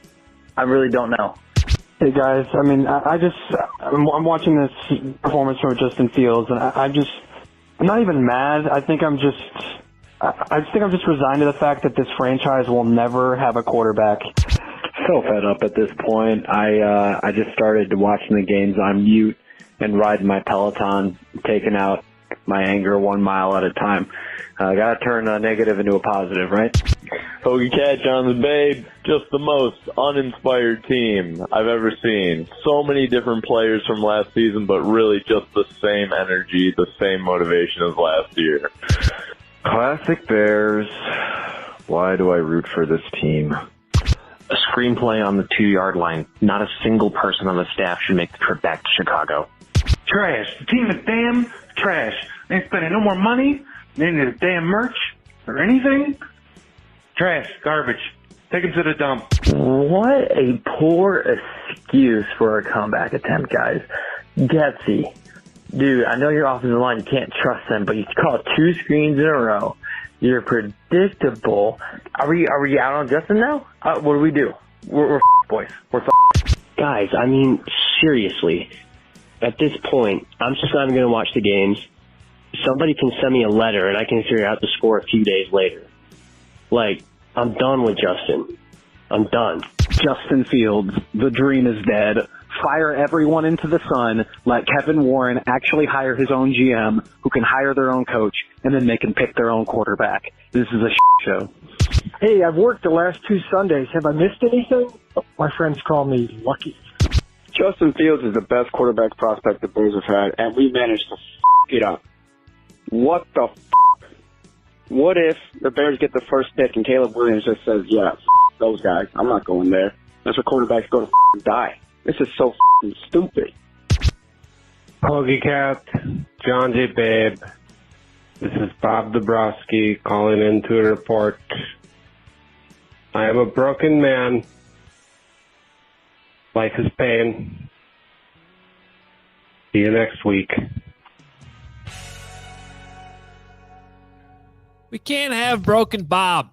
I really don't know. Hey guys, I mean, I'm watching this performance from Justin Fields, and I'm not even mad. I think I'm just resigned to the fact that this franchise will never have a quarterback. So fed up at this point. I just started watching the games on mute and riding my Peloton, taking out my anger 1 mile at a time. Gotta turn a negative into a positive, right? Hoge Jahns, babe, just the most uninspired team I've ever seen. So many different players from last season, but really just the same energy, the same motivation as last year. Classic Bears. Why do I root for this team? A screenplay on the 2-yard line. Not a single person on the staff should make the trip back to Chicago. Trash. The team is damn trash. They ain't spending no more money. They ain't need a damn merch or anything. Trash. Garbage. Take them to the dump. What a poor excuse for a comeback attempt, guys. Getsy. Dude, I know your offensive line, you can't trust them, but you call 2 screens in a row. You're predictable. Are we out on Justin now? What do we do? We're boys. We're Guys, I mean, seriously. At this point, I'm just not even going to watch the games. Somebody can send me a letter, and I can figure out the score a few days later. Like, I'm done with Justin. I'm done. Justin Fields, the dream is dead. Fire everyone into the sun. Let Kevin Warren actually hire his own GM, who can hire their own coach, and then they can pick their own quarterback. This is a show. Hey, I've worked the last 2 Sundays. Have I missed anything? My friends call me lucky. Justin Fields is the best quarterback prospect the Bears have had, and we managed to it up. What the What if the Bears get the first pick and Caleb Williams just says, yeah, those guys, I'm not going there. That's where quarterbacks go to die. This is so stupid. Hoagie Cat, John J. Babe. This is Bob Dabrowski calling in to report. I am a broken man. Life is pain. See you next week. We can't have broken Bob.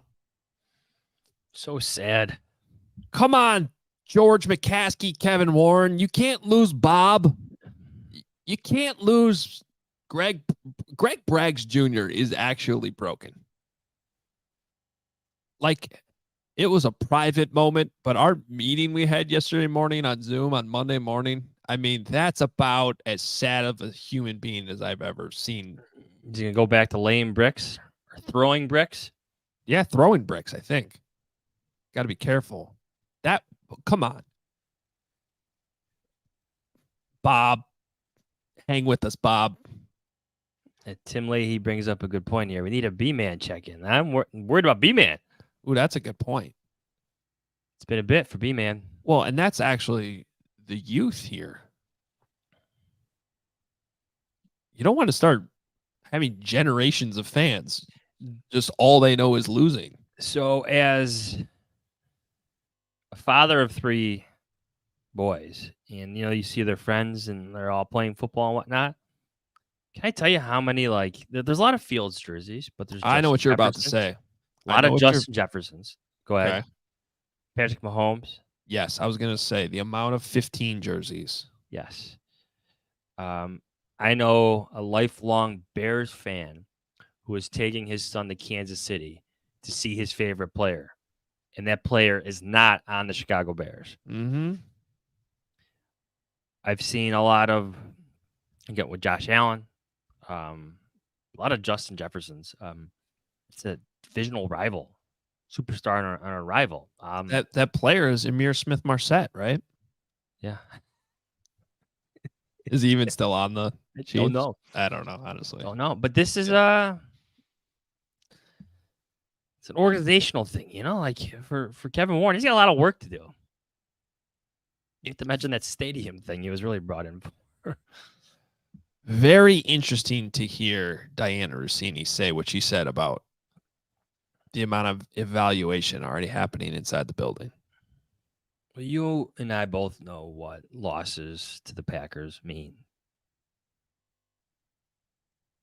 So sad. Come on, George McCaskey, Kevin Warren. You can't lose Bob. You can't lose Greg. Greg Braggs Jr. is actually broken. Like, it was a private moment, but our meeting we had yesterday morning on Zoom on Monday morning, I mean, that's about as sad of a human being as I've ever seen. Is he going to go back to laying bricks or throwing bricks? Yeah, throwing bricks, I think. Got to be careful. Come on. Bob, hang with us, Bob. Tim Leahy brings up a good point here. We need a B-man check-in. I'm worried about B-man. Ooh, that's a good point. It's been a bit for B-man. Well, and that's actually the youth here. You don't want to start having generations of fans. Just all they know is losing. So as a father of 3 boys, and, you know, you see their friends and they're all playing football and whatnot, can I tell you how many, like, there's a lot of Fields jerseys, but there's I know what you're about to say. A lot of Justin Jeffersons. Go ahead. Okay. Patrick Mahomes. Yes, I was going to say the amount of 15 jerseys. Yes. I know a lifelong Bears fan who is taking his son to Kansas City to see his favorite player, and that player is not on the Chicago Bears. Mm-hmm. I've seen a lot of, again, with Josh Allen, a lot of Justin Jeffersons. It's a divisional rival, superstar on a rival. That player is Emir Smith-Marset, right? Yeah. Is he even still on the Chiefs? Don't know. I don't know, honestly. Don't know. But this is it's an organizational thing, you know, like for Kevin Warren, he's got a lot of work to do. You have to mention that stadium thing he was really brought in for. Very interesting to hear Dianna Russini say what she said about the amount of evaluation already happening inside the building. Well, you and I both know what losses to the Packers mean.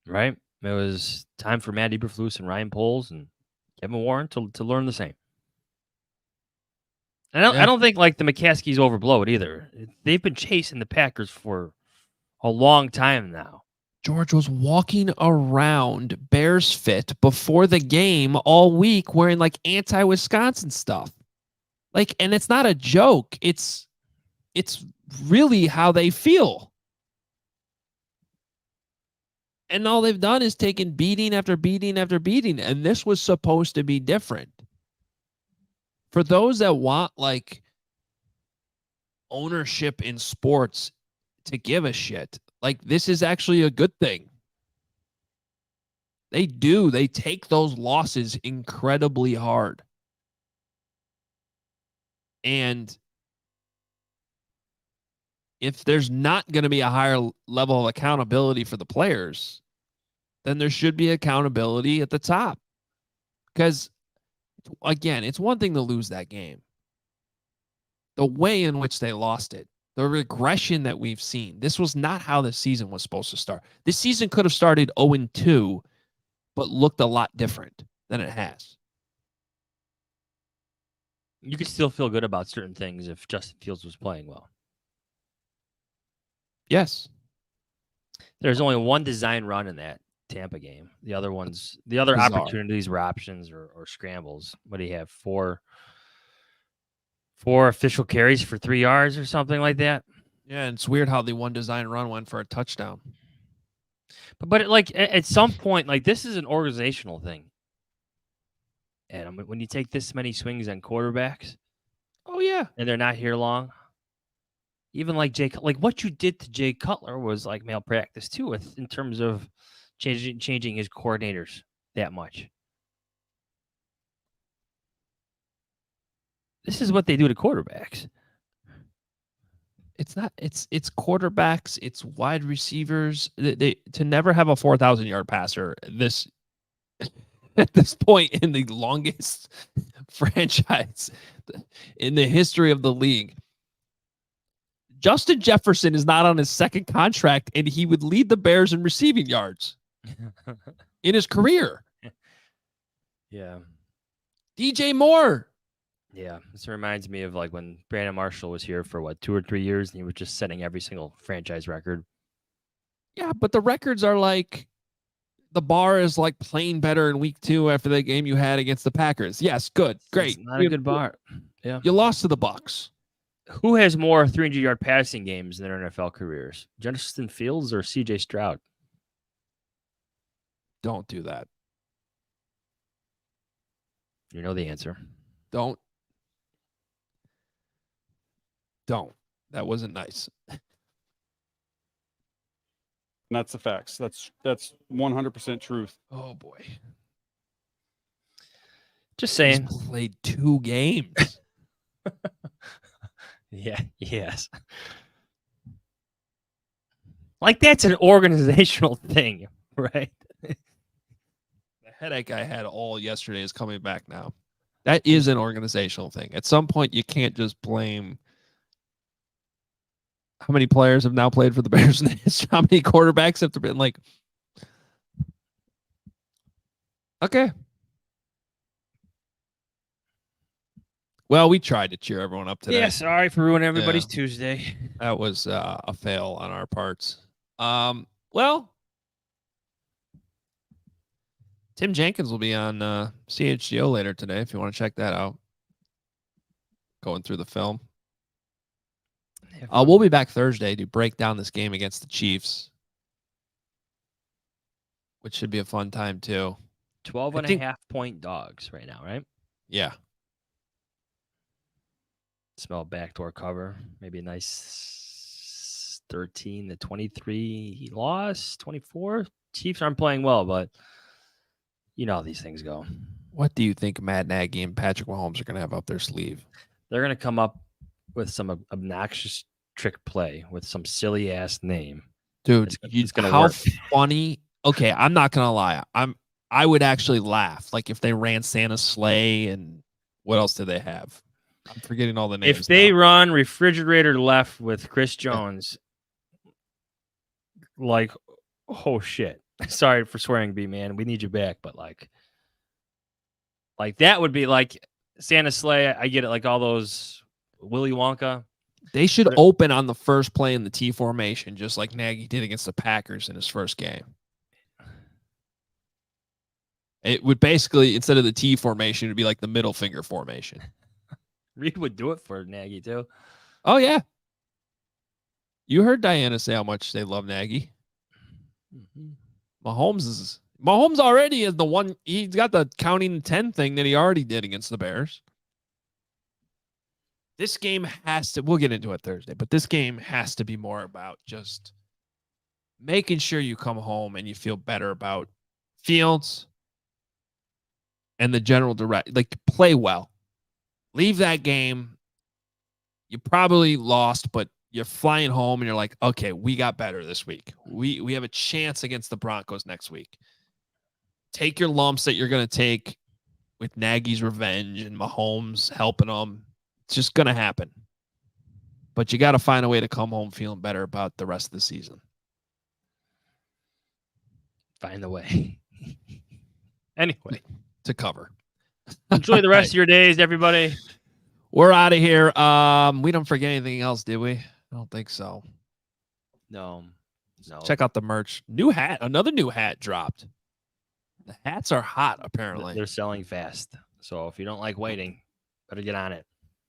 right? It was time for Matt Eberflus and Ryan Poles and Kevin Warren to learn the same. And I don't think like the McCaskies overblow it either. They've been chasing the Packers for a long time now. George was walking around Bears fit before the game all week wearing like anti-Wisconsin stuff. Like, and it's not a joke. It's really how they feel. And all they've done is taken beating after beating after beating. And this was supposed to be different. For those that want like ownership in sports to give a shit, like this is actually a good thing. They do. They take those losses incredibly hard. And if there's not going to be a higher level of accountability for the players, then there should be accountability at the top. Because, again, it's one thing to lose that game. The way in which they lost it, the regression that we've seen, this was not how the season was supposed to start. This season could have started 0-2, but looked a lot different than it has. You could still feel good about certain things if Justin Fields was playing well. Yes. There's only one design run in that Tampa game. The other Bizarre. opportunities were options or scrambles. What do you have? Four official carries for 3 yards or something like that. Yeah, and it's weird how the one design run went for a touchdown. But like at some point, like this is an organizational thing. And when you take this many swings on quarterbacks, oh yeah, and they're not here long. Even like like what you did to Jay Cutler was like malpractice too, in terms of changing his coordinators that much. This is what they do to quarterbacks. It's not. It's quarterbacks. It's wide receivers. They to never have a 4,000-yard passer. This at this point in the longest franchise in the history of the league. Justin Jefferson is not on his second contract, and he would lead the Bears in receiving yards in his career. Yeah. DJ Moore. Yeah. This reminds me of like when Brandon Marshall was here for 2 or 3 years, and he was just setting every single franchise record. Yeah, but the records are like the bar is like playing better in week 2 after the game you had against the Packers. Yes, good, great. It's not a good bar. Yeah. You lost to the Bucs. Who has more 300-yard passing games in their NFL careers? Justin Fields or CJ Stroud? Don't do that. You know the answer. Don't. That wasn't nice. And that's the facts. That's 100% truth. Oh boy. Just saying. He's played 2 games. Yeah, yes. Like that's an organizational thing, right? The headache I had all yesterday is coming back now. That is an organizational thing. At some point, you can't just blame. How many players have now played for the Bears in history? How many quarterbacks have there been? Like, okay. Well, we tried to cheer everyone up today. Yeah, sorry for ruining everybody's Tuesday. That was a fail on our parts. Well, Tim Jenkins will be on CHGO later today if you want to check that out. Going through the film. We'll be back Thursday to break down this game against the Chiefs, which should be a fun time too. 12.5-point dogs right now, right? Yeah. Smell backdoor cover. Maybe a nice 13-23 loss, 24. Chiefs aren't playing well, but you know how these things go. What do you think Matt Nagy and Patrick Mahomes are going to have up their sleeve? They're going to come up with some obnoxious trick play with some silly ass name. Dude, it's going to how work. funny. Okay, I'm not going to lie. I would actually laugh. Like if they ran Santa's sleigh and what else do they have? I'm forgetting all the names. If they run refrigerator left with Chris Jones, like, oh shit. Sorry for swearing, B man. We need you back, but like that would be like Santa sleigh. I get it, like all those Willy Wonka. They should open on the first play in the T formation, just like Nagy did against the Packers in his first game. It would basically, instead of the T formation, it would be like the middle finger formation. Reed would do it for Nagy too. Oh, yeah. You heard Dianna say how much they love Nagy. Mahomes already is the one. He's got the counting 10 thing that he already did against the Bears. This game has to, we'll get into it Thursday, but this game has to be more about just making sure you come home and you feel better about Fields and the general direct, like play well. Leave that game. You probably lost, but you're flying home and you're like, okay, we got better this week. We have a chance against the Broncos next week. Take your lumps that you're going to take with Nagy's revenge and Mahomes helping them. It's just going to happen. But you got to find a way to come home feeling better about the rest of the season. Find a way. Anyway. To cover. Enjoy the rest of your days, everybody. We're out of here. We don't forget anything else, did we? I don't think so. No. Check out the merch. New hat. Another new hat dropped. The hats are hot, apparently. They're selling fast. So if you don't like waiting, better get on it.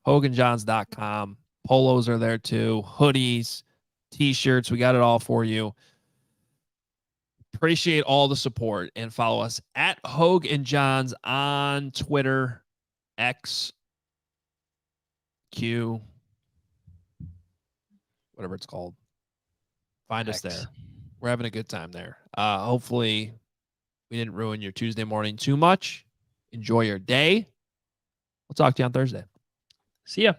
HoganJahns.com. Polos are there too. Hoodies, T-shirts. We got it all for you. Appreciate all the support and follow us at Hoge and Johns on Twitter, X, Q, whatever it's called. Find us there. We're having a good time there. Hopefully we didn't ruin your Tuesday morning too much. Enjoy your day. We'll talk to you on Thursday. See ya.